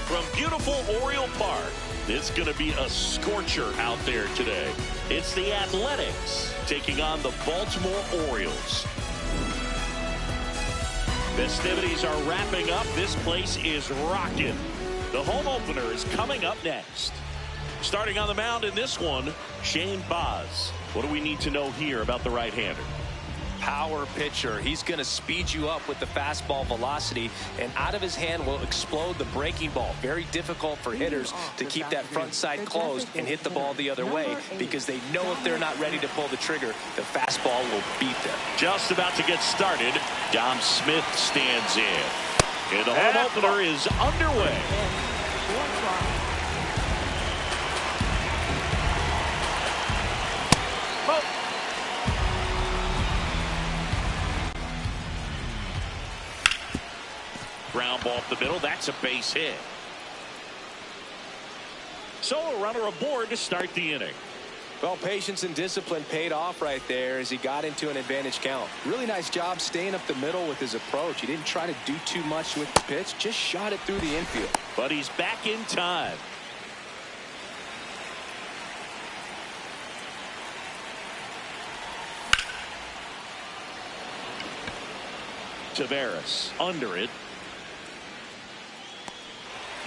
From beautiful Oriole Park, it's going to be a scorcher out there today. It's the Athletics taking on the Baltimore Orioles. Festivities are wrapping up. This place is rocking. The home opener is coming up next. Starting on the mound in this one, Shane Baz. What do we need to know here about the right-hander? Power pitcher. He's going to speed you up with the fastball velocity, and out of his hand will explode the breaking ball. Very difficult for hitters to keep that front side closed and hit the ball the other way, because they know if they're not ready to pull the trigger, the fastball will beat them. Just about to get started. Dom Smith stands in. And the home opener is underway. Ground ball up the middle. That's a base hit. So a runner aboard to start the inning. Well, patience and discipline paid off right there as he got into an advantage count. Really nice job staying up the middle with his approach. He didn't try to do too much with the pitch, just shot it through the infield. But he's back in time. Tavares under it.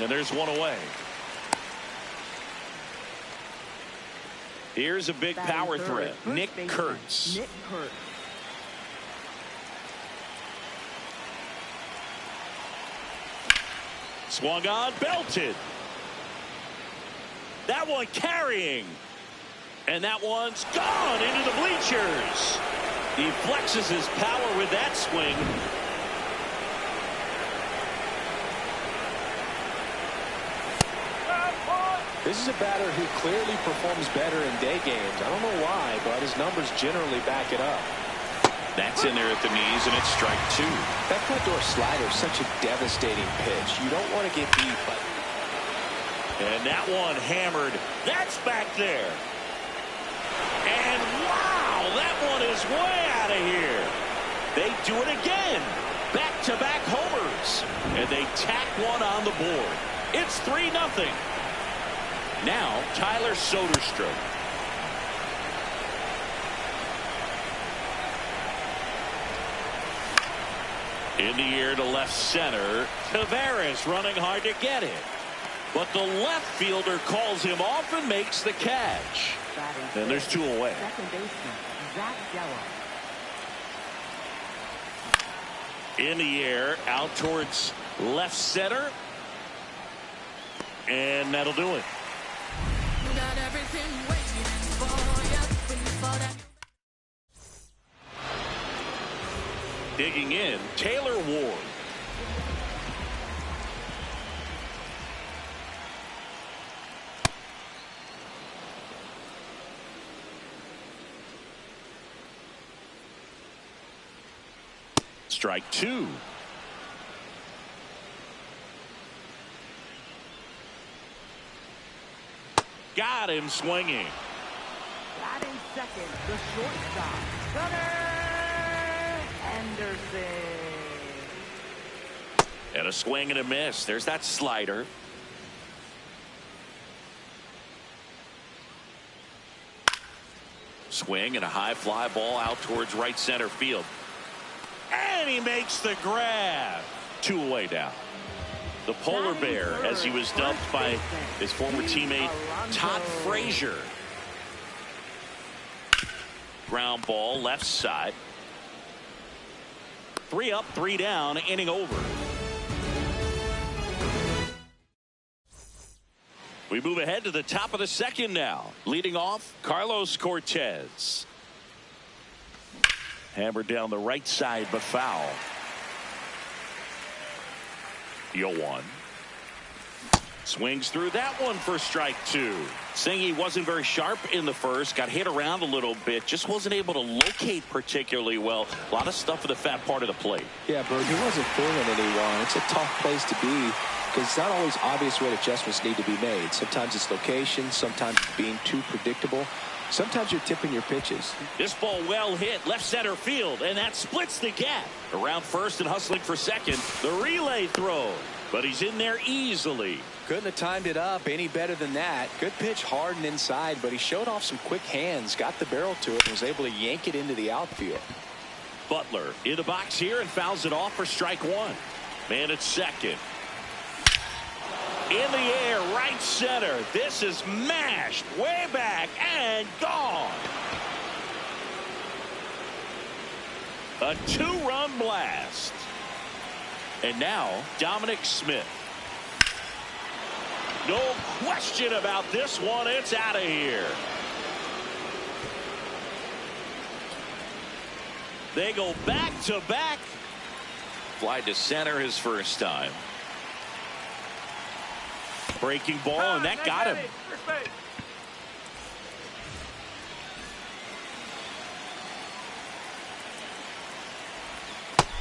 And there's one away. Here's a big power threat. Nick Kurtz. Swung on, belted. That one carrying. And that one's gone into the bleachers. He flexes his power with that swing. This is a batter who clearly performs better in day games. I don't know why, but his numbers generally back it up. That's in there at the knees, and it's strike two. That front door slider is such a devastating pitch. You don't want to get beat, but... And that one hammered. That's back there. And wow, that one is way out of here. They do it again. Back-to-back homers. And they tack one on the board. It's 3-0. Now, Tyler Soderstrom. In the air to left center. Tavares running hard to get it. But the left fielder calls him off and makes the catch. And there's two away. In the air, out towards left center. And that'll do it. Digging in, Taylor Ward. Strike two. Got him swinging. Got in second, the shortstop, Gunnar Anderson. And a swing and a miss. There's that slider. Swing and a high fly ball out towards right center field. And he makes the grab. Two away now. The polar bear, as he was dubbed by his former teammate Todd Frazier. Ground ball left side. 3 up, 3 down, inning over. We move ahead to the top of the second now. Leading off, Carlos Cortez. Hammered down the right side, but foul. 0-1. Swings through that one for strike two. Saying he wasn't very sharp in the first, got hit around a little bit, just wasn't able to locate particularly well. A lot of stuff in the fat part of the plate. Yeah, Berg, he wasn't fooling anyone. It's a tough place to be because it's not always obvious what adjustments need to be made. Sometimes it's location, sometimes it's being too predictable. Sometimes you're tipping your pitches. This ball well hit left center field, and that splits the gap. Around first and hustling for second, the relay throw. But he's in there easily. Couldn't have timed it up any better than that. Good pitch hard and inside, but he showed off some quick hands, got the barrel to it, and was able to yank it into the outfield. Butler in the box here and fouls it off for strike one. Man at second. In the air, right center. This is mashed way back and gone. A two-run blast. And now, Dominic Smith. No question about this one. It's out of here. They go back to back. Fly to center his first time. Breaking ball, and that got him.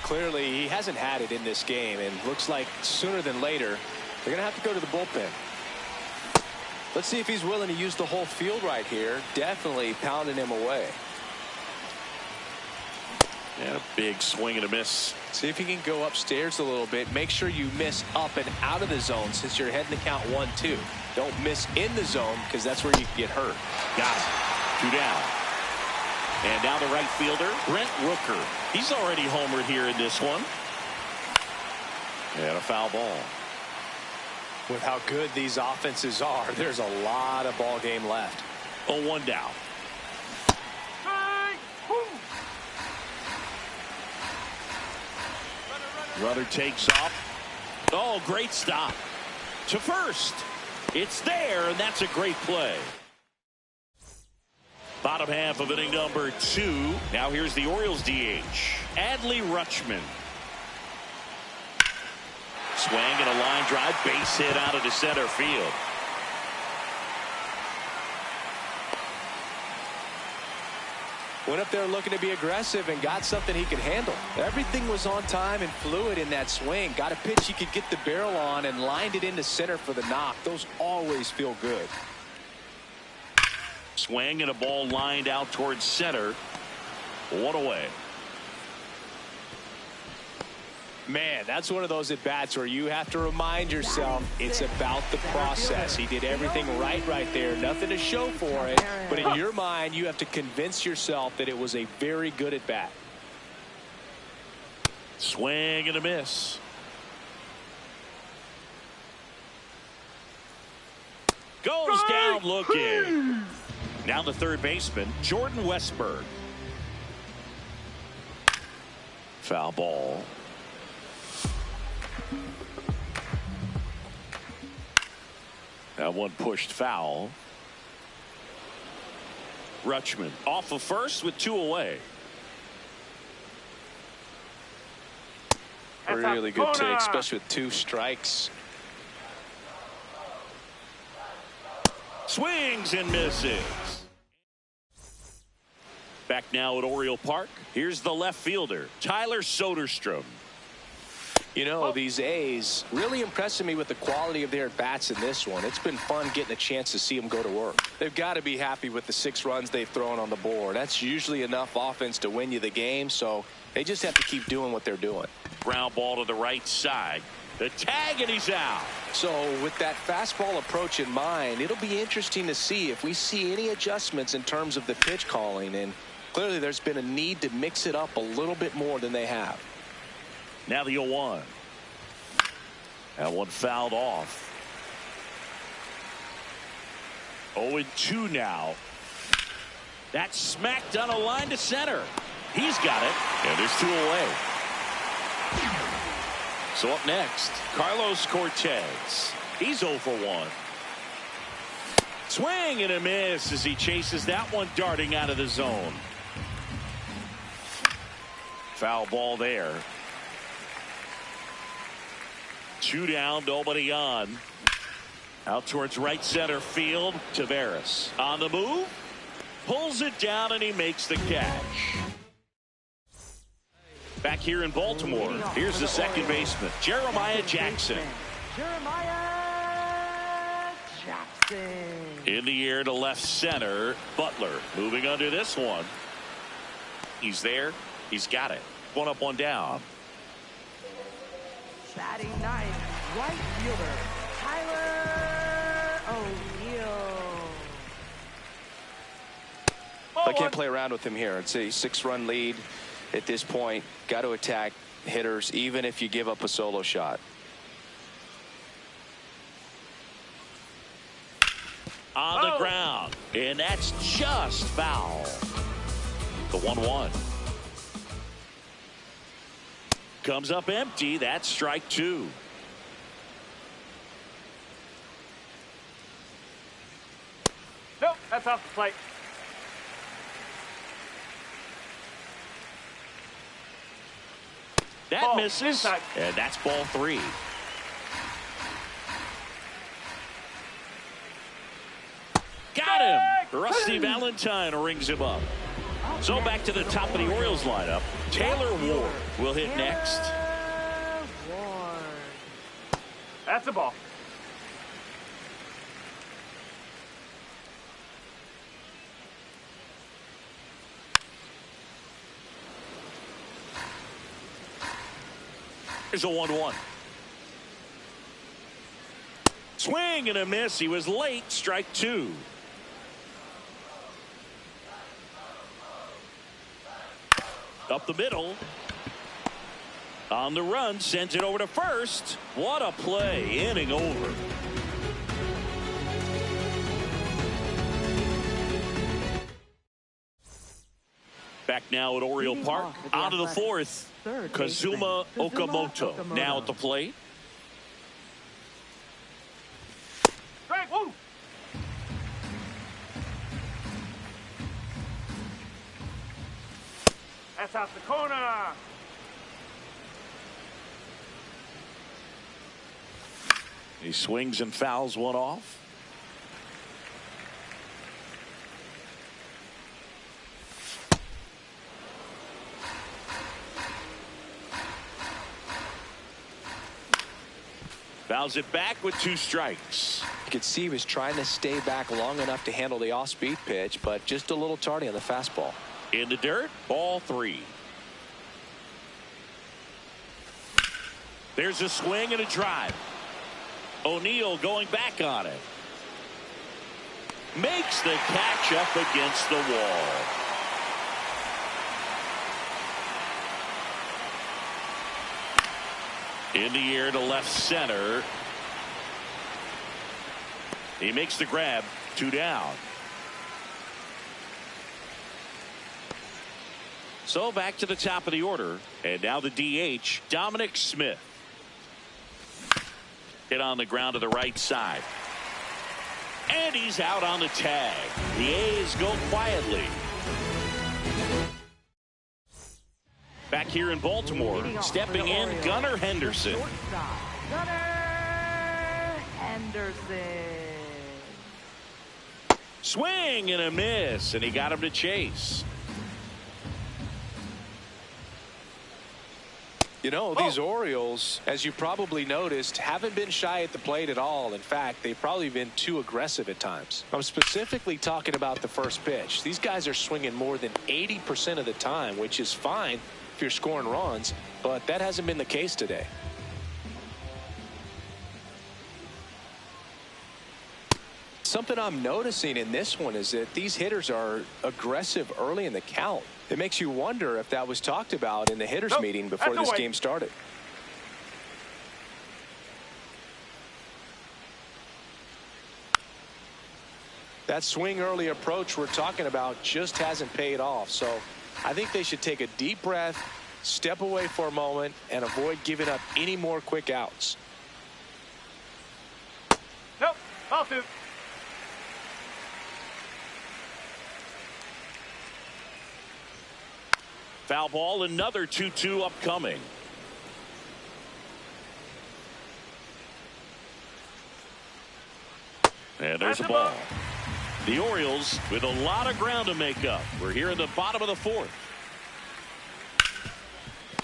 Clearly, he hasn't had it in this game, and looks like sooner than later, they're going to have to go to the bullpen. Let's see if he's willing to use the whole field right here. Definitely pounding him away. And a big swing and a miss. See if he can go upstairs a little bit. Make sure you miss up and out of the zone since you're heading to count 1-2. Don't miss in the zone because that's where you can get hurt. Got it. 2 down. And now the right fielder, Brent Rooker. He's already homered here in this one. And a foul ball. With how good these offenses are, there's a lot of ball game left. 0-1 down. Runner takes off. Oh, great stop. To first. It's there, and that's a great play. Bottom half of inning number 2. Now here's the Orioles DH. Adley Rutschman. Swing and a line drive. Base hit out of the center field. Went up there looking to be aggressive and got something he could handle. Everything was on time and fluid in that swing. Got a pitch he could get the barrel on and lined it into center for the knock. Those always feel good. Swing and a ball lined out towards center. 1 away. Man, that's one of those at-bats where you have to remind yourself it's about the process. He did everything right there. Nothing to show for it. But in your mind, you have to convince yourself that it was a very good at-bat. Swing and a miss. Goes down looking. Now the third baseman, Jordan Westburg. Foul ball. That one pushed foul. Rutschman off of first with 2 away. Really good take, especially with 2 strikes. Swings and misses. Back now at Oriole Park. Here's the left fielder, Tyler Soderstrom. You know, these A's really impressing me with the quality of their bats in this one. It's been fun getting a chance to see them go to work. They've got to be happy with the 6 runs they've thrown on the board. That's usually enough offense to win you the game, so they just have to keep doing what they're doing. Ground ball to the right side. The tag, and he's out. So with that fastball approach in mind, it'll be interesting to see if we see any adjustments in terms of the pitch calling. And clearly there's been a need to mix it up a little bit more than they have. Now the 0-1. That one fouled off. 0-2 now. That's smacked on a line to center. He's got it. And there's 2 away. So up next, Carlos Cortez. He's 0 for 1. Swing and a miss as he chases that one darting out of the zone. Foul ball there. 2 down, nobody on. Out towards right center field. Taveras on the move. Pulls it down and he makes the catch. Back here in Baltimore, here's the second baseman, Jeremiah Jackson. Jeremiah Jackson. In the air to left center. Butler moving under this one. He's there. He's got it. 1 up, 1 down. Batting ninth, right fielder, Tyler O'Neill. I can't play around with him here. It's a 6-run lead at this point. Got to attack hitters even if you give up a solo shot. On the ground, and that's just foul. The 1-1 comes up empty. That's strike 2. Nope, that's off the plate. That misses, inside. and that's ball 3. Got him. Rusty Valentine rings him up. So back to the top of the Orioles lineup. Taylor Ward will hit next. That's a ball. Here's a 1-1. Swing and a miss. He was late. Strike 2. Up the middle. On the run. Sends it over to first. What a play. Inning over. Back now at Oriole Park. Out of the 4th. Kazuma Okamoto now at the plate. Strike, woo! That's off the corner. He swings and fouls one off. Fouls it back with 2 strikes. You could see he was trying to stay back long enough to handle the off-speed pitch, but just a little tardy on the fastball. In the dirt, ball 3. There's a swing and a drive. O'Neill going back on it. Makes the catch up against the wall. In the air to left center. He makes the grab. 2 down. So back to the top of the order. And now the DH, Dominic Smith. Hit on the ground to the right side. And he's out on the tag. The A's go quietly. Back here in Baltimore, stepping in, Gunnar Henderson. Gunnar Henderson. Swing and a miss, and he got him to chase. You know, these Orioles, as you probably noticed, haven't been shy at the plate at all. In fact, they've probably been too aggressive at times. I'm specifically talking about the first pitch. These guys are swinging more than 80% of the time, which is fine if you're scoring runs, but that hasn't been the case today. Something I'm noticing in this one is that these hitters are aggressive early in the count. It makes you wonder if that was talked about in the hitters meeting before this game started. That swing early approach we're talking about just hasn't paid off. So I think they should take a deep breath, step away for a moment, and avoid giving up any more quick outs. Nope, ball 2. Foul ball, another 2-2 upcoming. And there's a ball. The Orioles with a lot of ground to make up. We're here in the bottom of the fourth.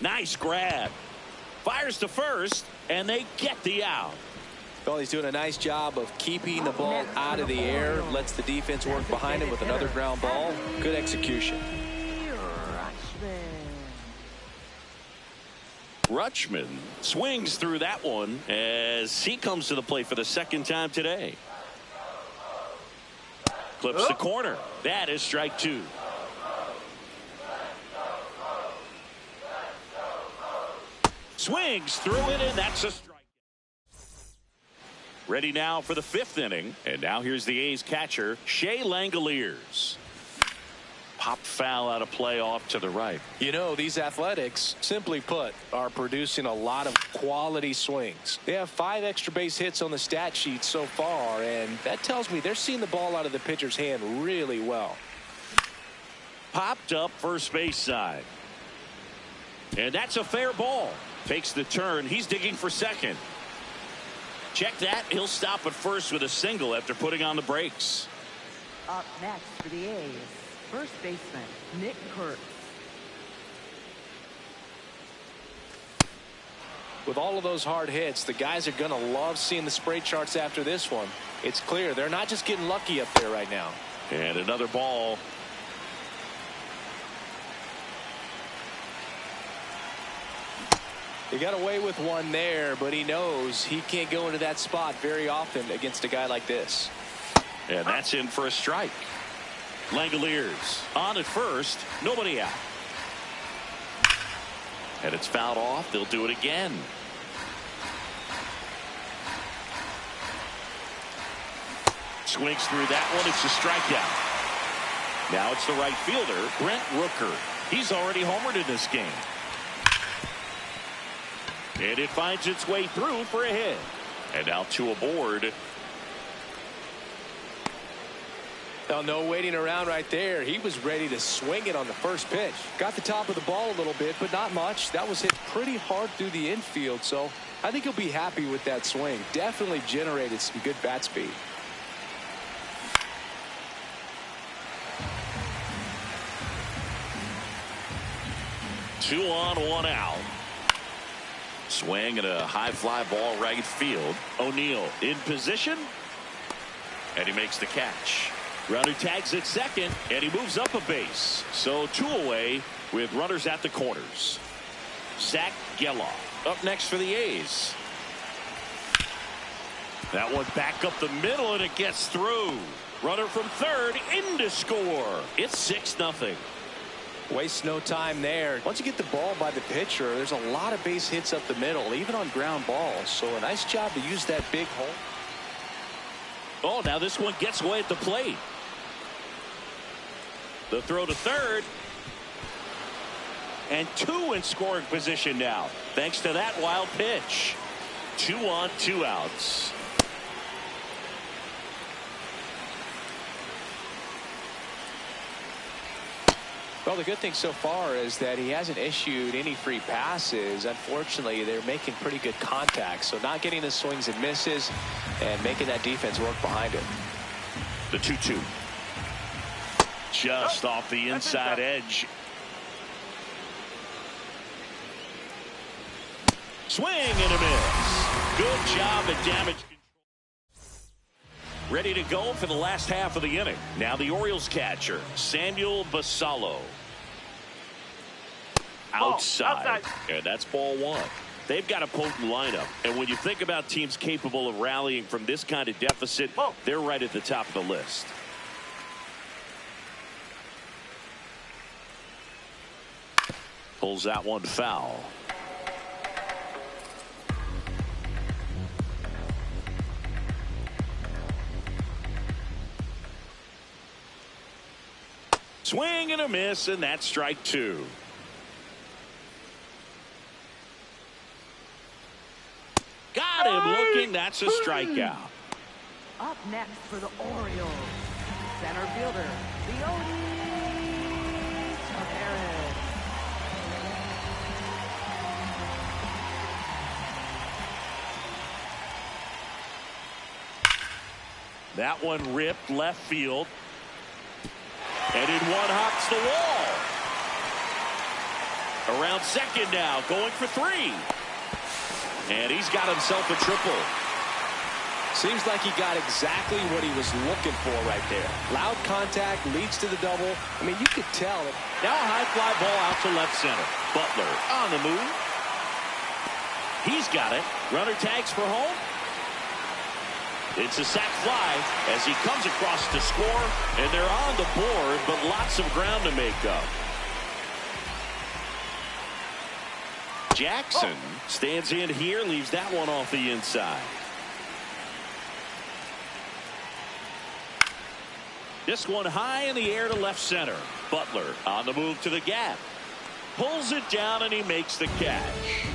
Nice grab. Fires to first, and they get the out. Well, he's doing a nice job of keeping the ball out of the air. Lets the defense work behind him with another ground ball. Good execution. Rutschman swings through that one as he comes to the plate for the second time today. Clips the corner. That is strike two. Swings through it, and that's a strike. Ready now for the fifth inning. And now here's the A's catcher, Shea Langoliers. Pop foul out of play off to the right. You know, these Athletics, simply put, are producing a lot of quality swings. They have 5 extra base hits on the stat sheet so far, and that tells me they're seeing the ball out of the pitcher's hand really well. Popped up first base side. And that's a fair ball. Takes the turn. He's digging for second. Check that. He'll stop at first with a single after putting on the brakes. Up next for the A's, first baseman Nick Kurtz. With all of those hard hits, the guys are going to love seeing the spray charts after this one. It's clear they're not just getting lucky up there right now. And another ball. He got away with one there, but he knows he can't go into that spot very often against a guy like this. And that's in for a strike. Langoliers on at first, nobody out. And it's fouled off. They'll do it again. Swings through that one. It's a strikeout. Now it's the right fielder, Brent Rooker. He's already homered in this game. And it finds its way through for a hit. And now 2 aboard. Oh, no waiting around right there. He was ready to swing it on the first pitch. Got the top of the ball a little bit, but not much. That was hit pretty hard through the infield, so I think he'll be happy with that swing. Definitely generated some good bat speed. Two on, one out. Swing and a high fly ball right field. O'Neill in position. And he makes the catch. Runner tags at second, and he moves up a base. So 2 away with runners at the corners. Zach Geloff up next for the A's. That one back up the middle, and it gets through. Runner from third in to score. It's 6-0. Waste no time there. Once you get the ball by the pitcher, there's a lot of base hits up the middle, even on ground balls. So a nice job to use that big hole. Oh, now this one gets away at the plate. The throw to third. And 2 in scoring position now, thanks to that wild pitch. 2 on, 2 outs. Well, the good thing so far is that he hasn't issued any free passes. Unfortunately, they're making pretty good contact, so not getting the swings and misses and making that defense work behind him. The 2-2. Just off the inside edge. Swing and a miss. Good job at damage control. Ready to go for the last half of the inning. Now the Orioles catcher, Samuel Basallo. Outside. And that's ball 1. They've got a potent lineup. And when you think about teams capable of rallying from this kind of deficit, they're right at the top of the list. Pulls that one foul. Swing and a miss, and that's strike 2. Got him looking. That's a strikeout. Up next for the Orioles, center fielder Leody Taveras. That one ripped left field. And in one hops the wall. Around second now, going for 3. And he's got himself a triple. Seems like he got exactly what he was looking for right there. Loud contact leads to the double. I mean, you could tell it. Now a high fly ball out to left center. Butler on the move. He's got it. Runner tags for home. It's a sac fly as he comes across to score, and they're on the board, but lots of ground to make up. Jackson stands in here, leaves that one off the inside. This one high in the air to left center. Butler on the move to the gap. Pulls it down, and he makes the catch.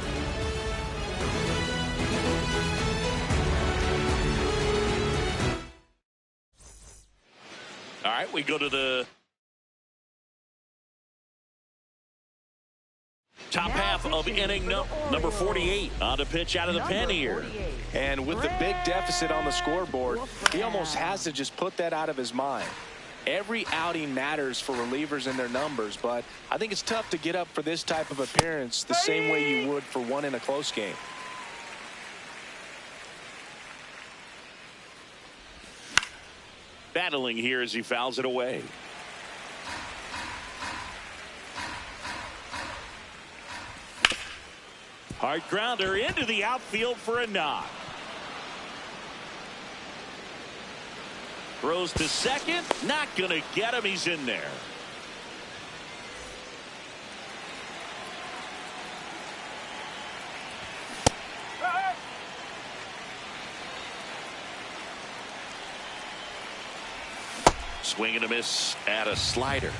All right, we go to the top half of inning number 48 on the pitch out of the pen here. And with the big deficit on the scoreboard, he almost has to just put that out of his mind. Every outing matters for relievers and their numbers, but I think it's tough to get up for this type of appearance the same way you would for one in a close game. Battling here as he fouls it away. Hard grounder into the outfield for a knock. Throws to second. Not going to get him. He's in there. Swing and a miss at a slider.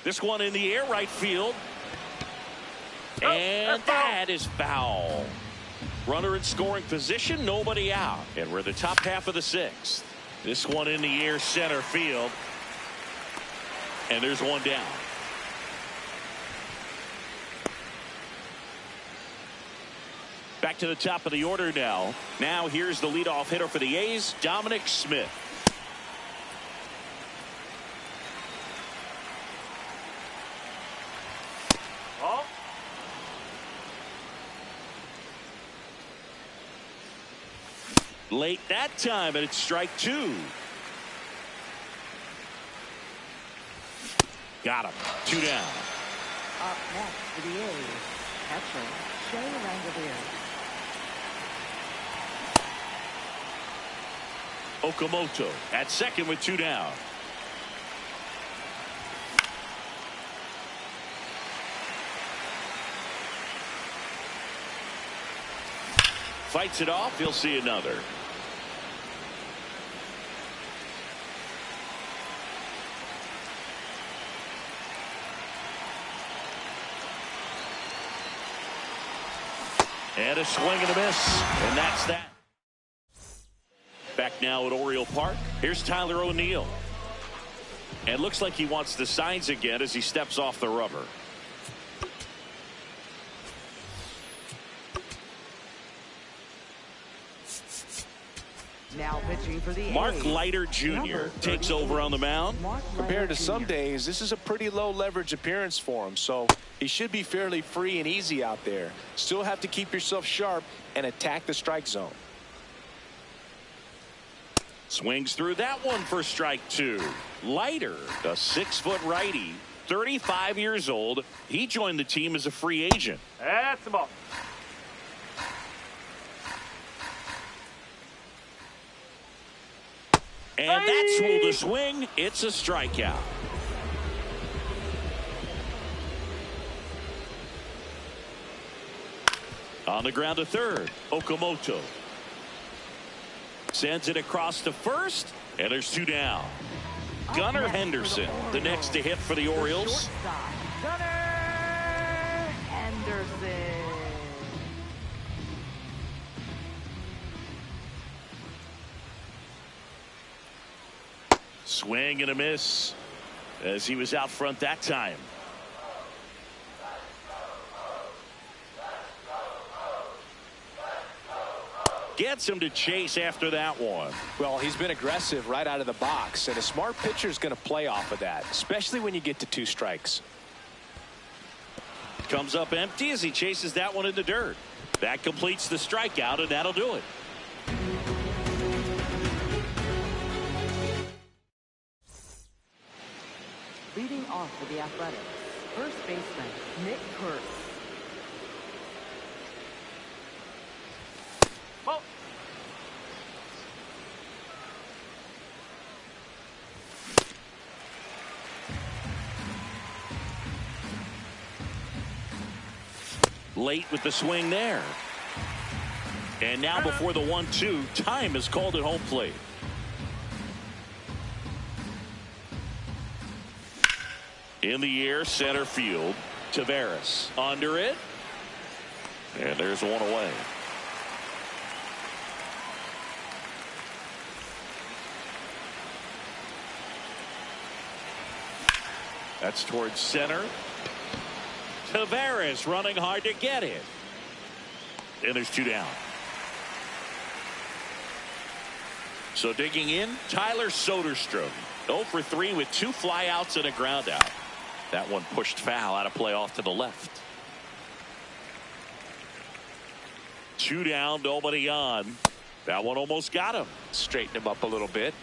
This one in the air, right field. And that is foul. Runner in scoring position, nobody out. And we're the top half of the 6th. This one in the air, center field. And there's one down. Back to the top of the order now. Now here's the leadoff hitter for the A's, Dominic Smith. Oh. Late that time, and it's strike 2. Got him. 2 down. Up next for the A's, catcher Shea Langolier. Okamoto at second with 2 down. Fights it off. He'll see another. And a swing and a miss. And that's that. Back now at Oriole Park. Here's Tyler O'Neill. And looks like he wants the signs again as he steps off the rubber. Now pitching for the Mark A's, Leiter Jr. takes over on the mound. Compared to some days, this is a pretty low leverage appearance for him, so he should be fairly free and easy out there. Still have to keep yourself sharp and attack the strike zone. Swings through that one for strike 2. Leiter, a 6-foot righty, 35 years old. He joined the team as a free agent. That's the ball. And that's ruled a swing. It's a strikeout. On the ground to third, Okamoto. Sends it across to first, and there's 2 down. Gunnar Henderson, the next to hit for the Orioles. Gunnar Henderson. Swing and a miss as he was out front that time. Gets him to chase after that one. Well, he's been aggressive right out of the box, and a smart pitcher is going to play off of that, especially when you get to 2 strikes. Comes up empty as he chases that one in the dirt. That completes the strikeout, and that'll do it. Leading off for the Athletics, first baseman, Nick Kurtz. Ball. Late with the swing there. And now before the 1-2, time is called at home plate. In the air, center field. Taveras under it. And there's one away. That's towards center. Taveras running hard to get it. And there's 2 down. So digging in, Tyler Soderstrom. 0 for 3 with 2 flyouts and a ground out. That one pushed foul out of play off to the left. 2 down, nobody on. That one almost got him. Straighten him up a little bit.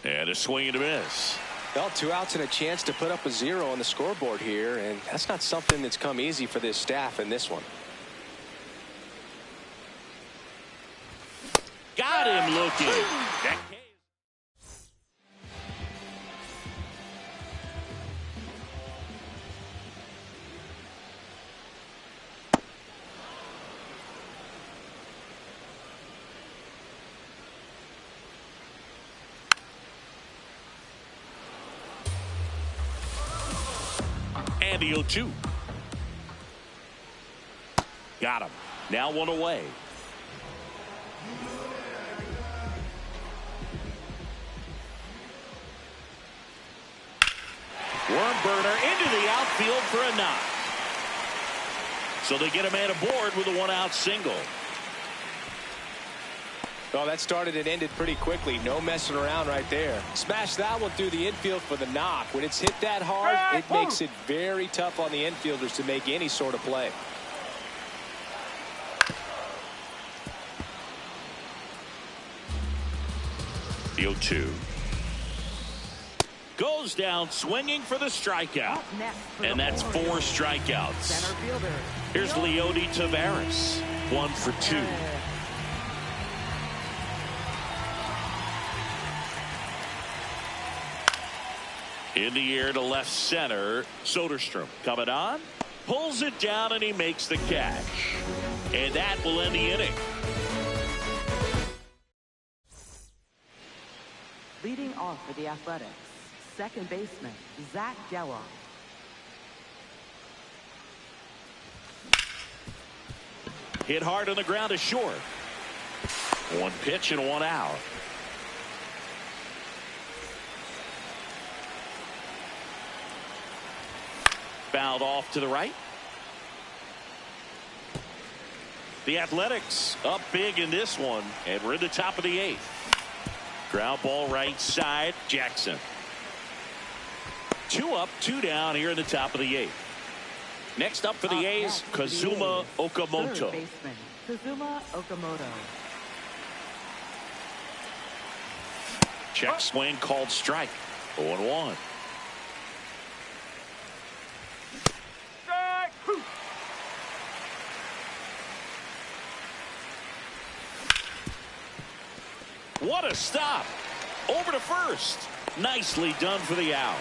And a swing and a miss. Well, 2 outs and a chance to put up a 0 on the scoreboard here, and that's not something that's come easy for this staff in this one. Got him looking. That and the 0-2. Got him. Now 1 away. Worm burner into the outfield for a knock. So they get a man aboard with a 1-out single. Well, that started and ended pretty quickly. No messing around right there. Smash that one through the infield for the knock. When it's hit that hard, it makes it very tough on the infielders to make any sort of play. The 0-2. Goes down swinging for the strikeout. And that's 4 strikeouts. Center fielder. Here's Leody Taveras. 1 for 2. In the air to left center. Soderstrom coming on. Pulls it down and he makes the catch. And that will end the inning. Leading off for the Athletics, second baseman, Zach Geloff. Hit hard on the ground is short. 1 pitch and 1 out. Fouled off to the right. The Athletics up big in this one, and we're in the top of the 8th. Ground ball right side, Jackson. 2 up, 2 down here in the top of the 8th. Next up for the A's, Kazuma Okamoto. Third baseman, Kazuma Okamoto. Check swing called strike. 0-1. What a stop. Over to first. Nicely done for the out.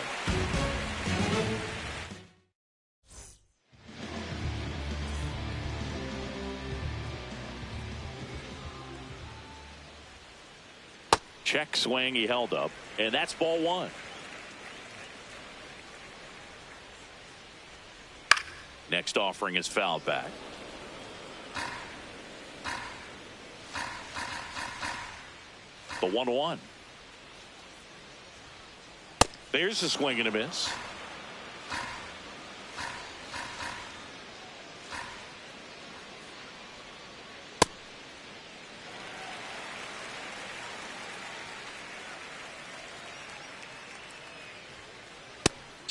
Check swing, he held up, and that's ball 1. Next offering is fouled back. The 1-1. There's a swing and a miss.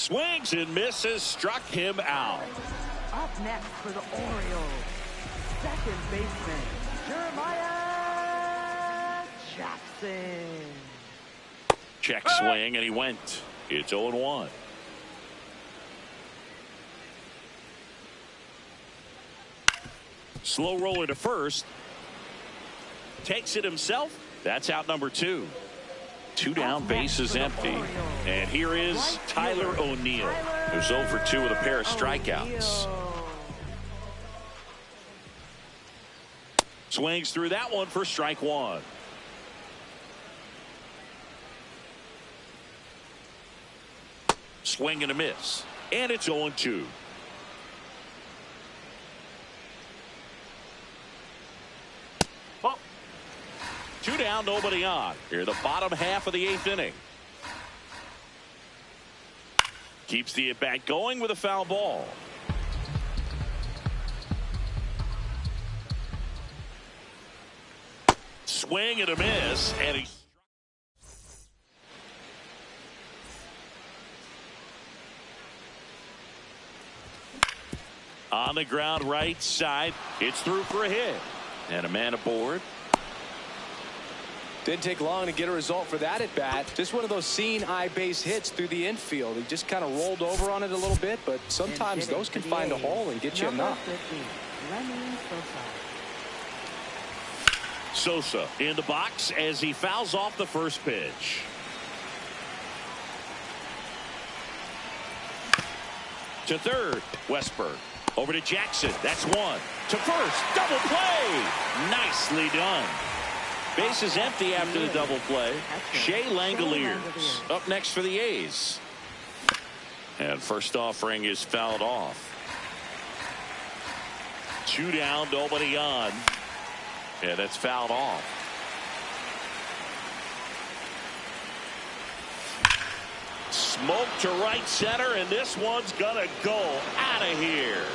Swings and misses, struck him out. Up next for the Orioles, second baseman, Jeremiah Jackson. Check swing, and he went. It's 0-1. Slow roller to first. Takes it himself. That's out number 2. 2 down, base is empty. And here is Tyler O'Neill, who's 0 for 2 with a pair of strikeouts. Swings through that one for strike 1. Swing and a miss. And it's 0-2. Ball. 2 down, nobody on. Here, the bottom half of the 8th inning. Keeps the at-bat going with a foul ball. Swing and a miss, and he. On the ground right side. It's through for a hit. And a man aboard. Didn't take long to get a result for that at bat. Just one of those seeing eye base hits through the infield. He just kind of rolled over on it a little bit, but sometimes those can find a hole and get you a knock. Sosa in the box as he fouls off the first pitch. To third, Westberg. Over to Jackson. That's 1. To first. Double play. Nicely done. Base is empty after the double play. Shea Langoliers up next for the A's. And first offering is fouled off. 2 down, nobody on. Yeah, that's fouled off. Smoke to right center, and this one's gonna go out of here.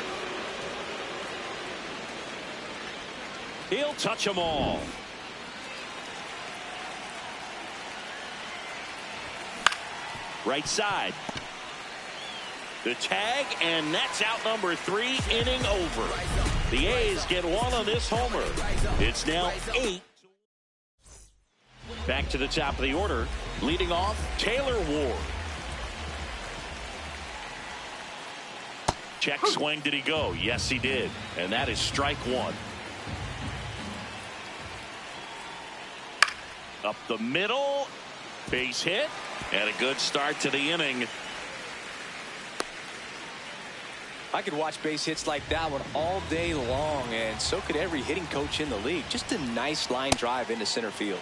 He'll touch them all. Right side. The tag, and that's out number 3, inning over. The A's get 1 on this homer. It's now 8. Back to the top of the order. Leading off, Taylor Ward. Check swing. Did he go? Yes, he did. And that is strike 1. Up the middle. Base hit. And a good start to the inning. I could watch base hits like that one all day long, and so could every hitting coach in the league. Just a nice line drive into center field.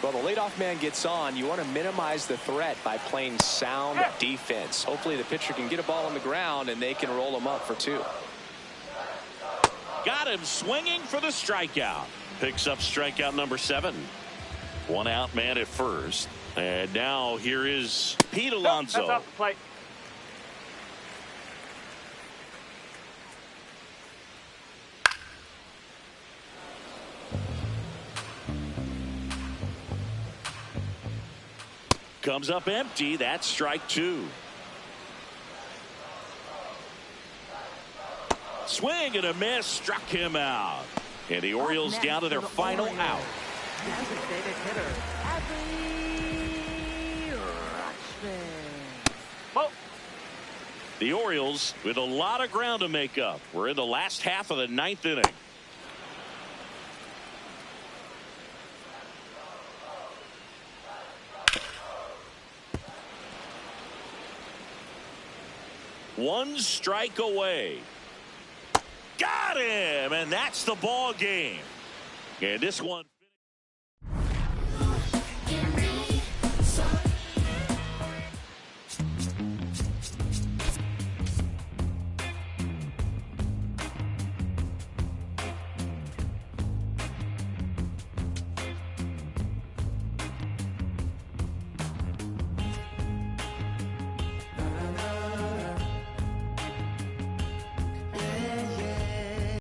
Well, the leadoff man gets on. You want to minimize the threat by playing sound defense. Hopefully the pitcher can get a ball on the ground and they can roll him up for 2. Got him swinging for the strikeout. Picks up strikeout number 7. 1 out, man at first. And now here is Pete Alonso. That's off the plate. Comes up empty. That's strike 2. Swing and a miss. Struck him out. And the Orioles down to their final out. Designated hitter, Adley Rutschman. Ball. The Orioles with a lot of ground to make up. We're in the last half of the 9th inning. One strike away. Got him, and that's the ball game. And this one.